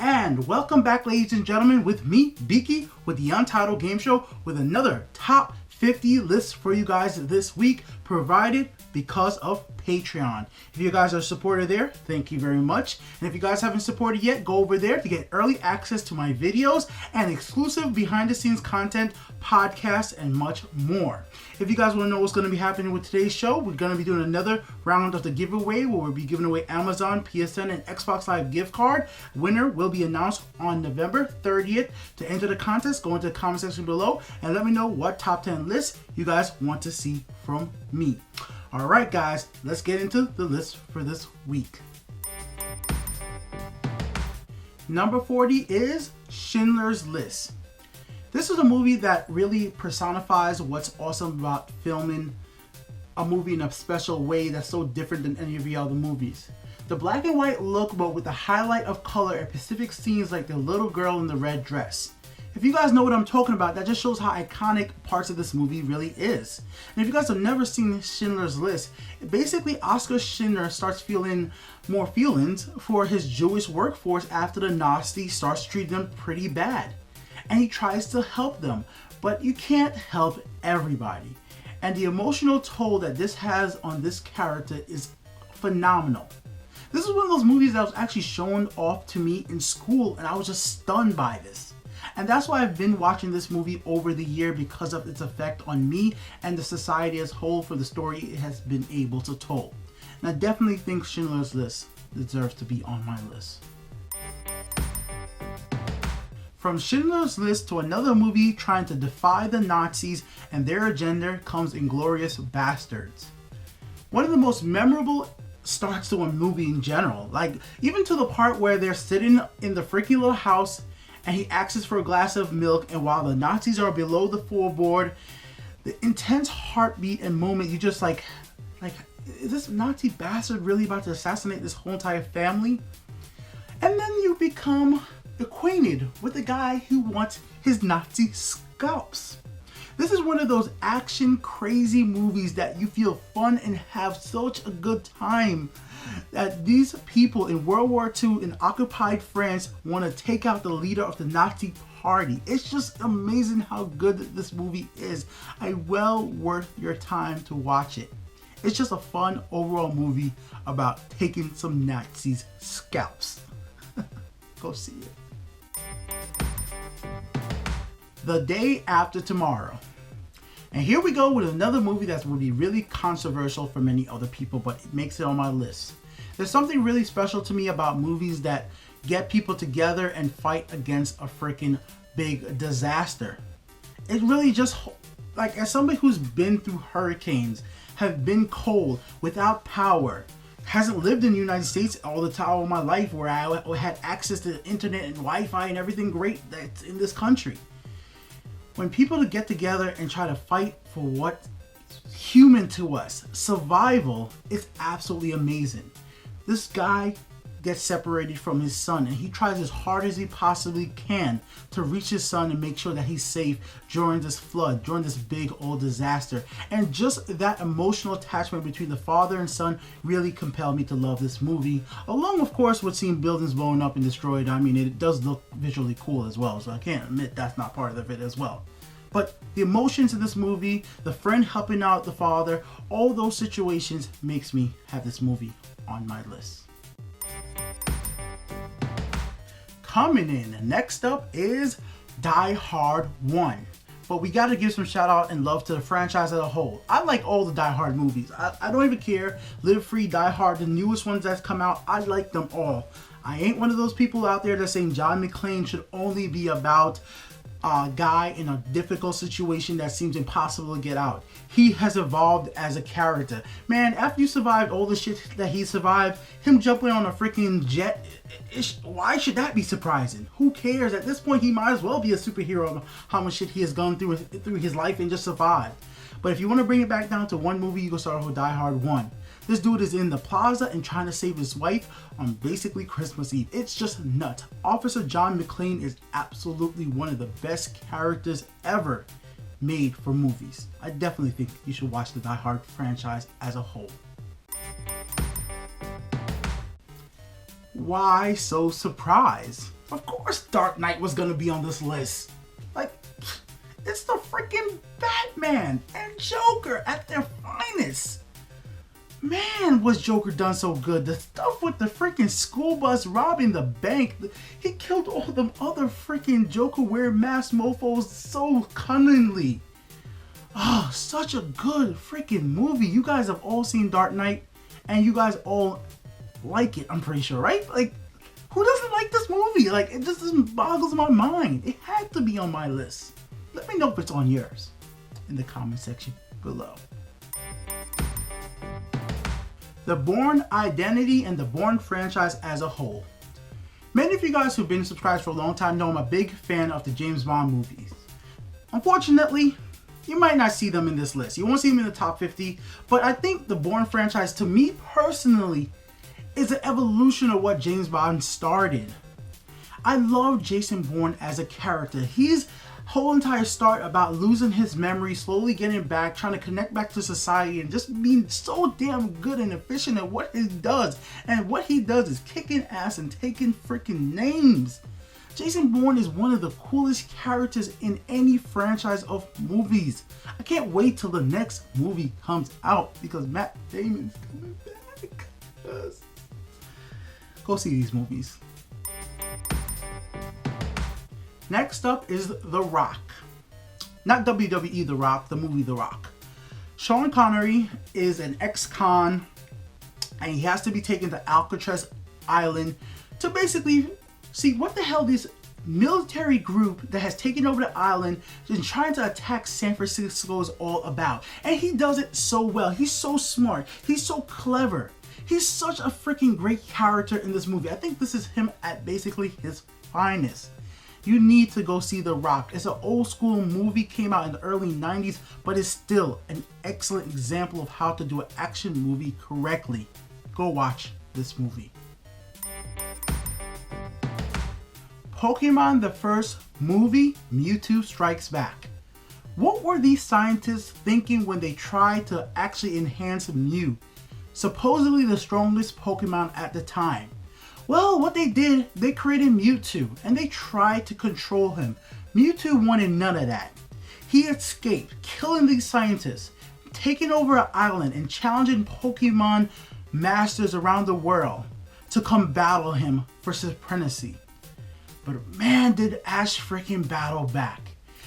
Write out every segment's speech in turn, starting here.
And welcome back, ladies and gentlemen, with me, Biki, with the Untitled Game Show, with another top 50 list for you guys this week, provided because of Patreon. If you guys are a supporter there, thank you very much. And if you guys haven't supported yet, go over there to get early access to my videos and exclusive behind the scenes content, podcasts, and much more. If you guys want to know what's going to be happening with today's show, we're going to be doing another round of the giveaway where we'll be giving away Amazon, PSN, and Xbox Live gift card. Winner will be announced on November 30th. To enter the contest, go into the comment section below and let me know what top 10 lists you guys want to see from me. Alright guys, let's get into the list for this week. Number 40 is Schindler's List. This is a movie that really personifies what's awesome about filming a movie in a special way that's so different than any of the other movies. The black and white look, but with the highlight of color and specific scenes like the little girl in the red dress. If you guys know what I'm talking about, that just shows how iconic parts of this movie really is. And if you guys have never seen Schindler's List, basically Oskar Schindler starts feeling more feelings for his Jewish workforce after the Nazis starts treating them pretty bad. And he tries to help them, but you can't help everybody. And the emotional toll that this has on this character is phenomenal. This is one of those movies that was actually shown off to me in school, and I was just stunned by this. And that's why I've been watching this movie over the year, because of its effect on me and the society as a whole for the story it has been able to tell. And I definitely think Schindler's List deserves to be on my list. From Schindler's List to another movie trying to defy the Nazis and their agenda comes Inglorious Bastards. One of the most memorable starts to a movie in general. Like, even to the part where they're sitting in the freaky little house and he asks for a glass of milk, and while the Nazis are below the floorboard, the intense heartbeat and moment, you just like, is this Nazi bastard really about to assassinate this whole entire family? And then you become acquainted with the guy who wants his Nazi scalps. This is one of those action crazy movies that you feel fun and have such a good time, that these people in World War II in occupied France want to take out the leader of the Nazi party. It's just amazing how good this movie is. Well worth your time to watch it. It's just a fun overall movie about taking some Nazis' scalps. Go see it. The Day After Tomorrow. And here we go with another movie that will be really controversial for many other people, but it makes it on my list. There's something really special to me about movies that get people together and fight against a freaking big disaster. It really just, like, as somebody who's been through hurricanes, have been cold, without power, hasn't lived in the United States all the time of my life where I had access to the internet and Wi-Fi and everything great that's in this country. When people get together and try to fight for what's human to us, survival, is absolutely amazing. This guy gets separated from his son, and he tries as hard as he possibly can to reach his son and make sure that he's safe during this flood, during this big old disaster. And just that emotional attachment between the father and son really compelled me to love this movie, along of course with seeing buildings blown up and destroyed. I mean, it does look visually cool as well, so I can't admit that's not part of it as well. But the emotions in this movie, the friend helping out the father, all those situations makes me have this movie on my list. Coming in next up is Die Hard 1. But we gotta give some shout out and love to the franchise as a whole. I like all the Die Hard movies. I don't even care. Live Free, Die Hard, the newest ones that's come out, I like them all. I ain't one of those people out there that's saying John McClane should only be about a guy in a difficult situation that seems impossible to get out. He has evolved as a character. Man, after you survived all the shit that he survived, him jumping on a freaking jet, why should that be surprising? Who cares? At this point, he might as well be a superhero of how much shit he has gone through his life and just survived. But if you want to bring it back down to one movie, you can start with Die Hard 1. This dude is in the plaza and trying to save his wife on basically Christmas Eve. It's just nuts. Officer John McClane is absolutely one of the best characters ever made for movies. I definitely think you should watch the Die Hard franchise as a whole. Why so surprised? Of course Dark Knight was gonna be on this list. Like, it's the freaking Batman and Joker at their finest. Man, was Joker done so good. The stuff with the freaking school bus robbing the bank. He killed all them other freaking Joker wearing mask mofos so cunningly. Oh, such a good freaking movie. You guys have all seen Dark Knight and you guys all like it, I'm pretty sure, right? Like, who doesn't like this movie? Like, it just boggles my mind. It had to be on my list. Let me know if it's on yours in the comment section below. The Bourne Identity and the Bourne franchise as a whole. Many of you guys who've been subscribed for a long time know I'm a big fan of the James Bond movies. Unfortunately, you might not see them in this list. You won't see them in the top 50, but I think the Bourne franchise, to me personally, is an evolution of what James Bond started. I love Jason Bourne as a character. His whole entire start about losing his memory, slowly getting back, trying to connect back to society, and just being so damn good and efficient at what he does. And what he does is kicking ass and taking freaking names. Jason Bourne is one of the coolest characters in any franchise of movies. I can't wait till the next movie comes out because Matt Damon's coming back. Yes. Go see these movies. Next up is The Rock. Not WWE The Rock, the movie The Rock. Sean Connery is an ex-con and he has to be taken to Alcatraz Island to basically see what the hell this military group that has taken over the island and trying to attack San Francisco is all about. And he does it so well. He's so smart. He's so clever. He's such a freaking great character in this movie. I think this is him at basically his finest. You need to go see The Rock. It's an old school movie, came out in the early 90s, but it's still an excellent example of how to do an action movie correctly. Go watch this movie. Pokemon the first movie, Mewtwo Strikes Back. What were these scientists thinking when they tried to actually enhance Mew, supposedly the strongest Pokemon at the time? Well, what they did, they created Mewtwo and they tried to control him. Mewtwo wanted none of that. He escaped, killing these scientists, taking over an island and challenging Pokemon masters around the world to come battle him for supremacy. But man, did Ash freaking battle back.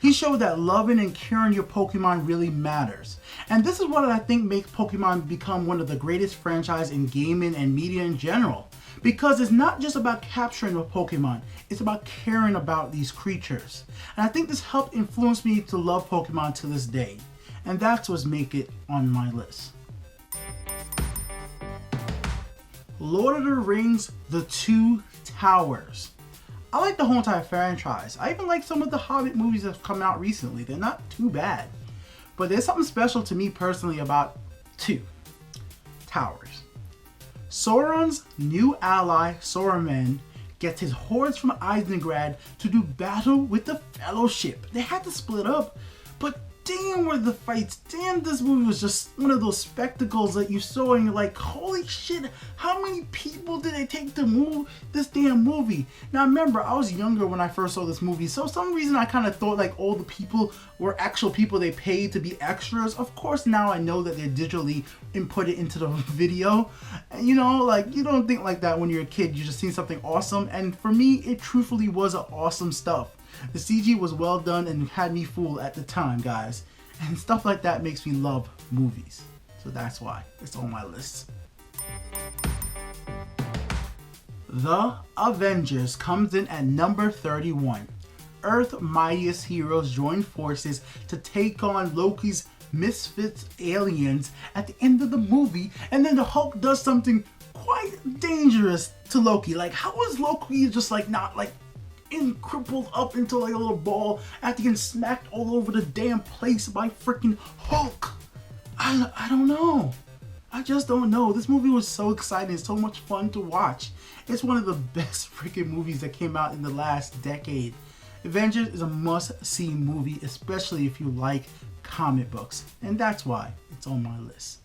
He showed that loving and caring your Pokemon really matters. And this is what I think makes Pokemon become one of the greatest franchises in gaming and media in general. Because it's not just about capturing a Pokemon, it's about caring about these creatures. And I think this helped influence me to love Pokemon to this day. And that's what's make it on my list. Lord of the Rings, The Two Towers. I like the whole entire franchise. I even like some of the Hobbit movies that have come out recently. They're not too bad. But there's something special to me personally about Two Towers. Sauron's new ally, Saruman, gets his hordes from Isengard to do battle with the Fellowship. They had to split up, but damn were the fights. Damn, this movie was just one of those spectacles that you saw and you're like, holy shit, how many people did it take to move this damn movie? Now remember, I was younger when I first saw this movie, so for some reason I kind of thought like all the people were actual people they paid to be extras. Of course now I know that they're digitally inputted into the video. And, you know, like you don't think like that when you're a kid. You just seen something awesome, and for me it truthfully was an awesome stuff. The CG was well done and had me fooled at the time, guys. And stuff like that makes me love movies. So that's why it's on my list. The Avengers comes in at number 31. Earth's mightiest heroes join forces to take on Loki's misfits aliens at the end of the movie, and then the Hulk does something quite dangerous to Loki. Like, how is Loki just like not like crippled up into like a little ball after getting smacked all over the damn place by freaking Hulk? I don't know. I just don't know. This movie was so exciting, so much fun to watch. It's one of the best freaking movies that came out in the last decade. Avengers is a must-see movie, especially if you like comic books, and that's why it's on my list.